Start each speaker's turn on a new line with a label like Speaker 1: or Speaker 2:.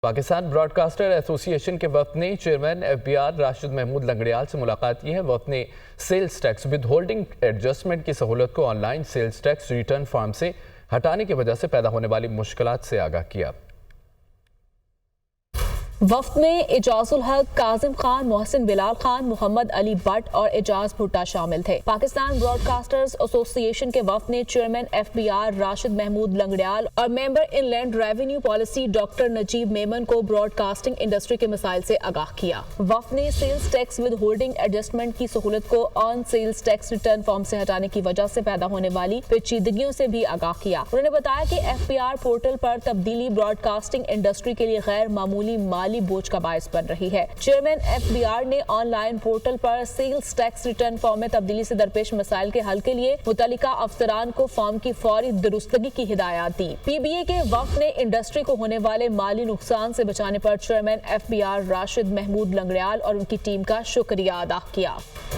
Speaker 1: Pakistan Broad caster ایسوسی ایشن کے وفد نے چیئرمین FBR راشد محمود لنگڑیال سے ملاقات کی ہے۔ وفد نے sales tax withholding adjustment کی سہولت کو online sales tax return form سے ہٹانے کی وجہ سے پیدا ہونے والی مشکلات سے آگاہ کیا۔
Speaker 2: وفد میں اعجاز الحق، کاظم خان، محسن بلال خان، محمد علی بٹ اور اعجاز بھٹا شامل تھے۔ پاکستان براڈ کاسٹرز ایسوسی ایشن کے وفد نے چیئرمین FBR راشد محمود لنگڑیال اور ممبر ان لینڈ ریونیو پالیسی ڈاکٹر نجیب میمن کو براڈ کاسٹنگ انڈسٹری کے مسائل سے آگاہ کیا۔ وفد نے sales tax withholding adjustment کی سہولت کو on sales tax return form سے ہٹانے کی وجہ سے پیدا ہونے والی پیچیدگیوں سے بھی آگاہ کیا۔ انہوں نے بتایا کہ FBR پورٹل پر تبدیلی براڈ کاسٹنگ انڈسٹری کے لیے غیر معمولی مالی بوجھ کا باعث بن رہی ہے۔ چیئرمین FBR نے آن لائن پورٹل پر سیلز ٹیکس ریٹرن فارم میں تبدیلی سے درپیش مسائل کے حل کے لیے متعلقہ افسران کو فارم کی فوری درستگی کی ہدایات دی۔ PBA کے وفد نے انڈسٹری کو ہونے والے مالی نقصان سے بچانے پر چیئرمین FBR راشد محمود لنگڑیال اور ان کی ٹیم کا شکریہ ادا کیا۔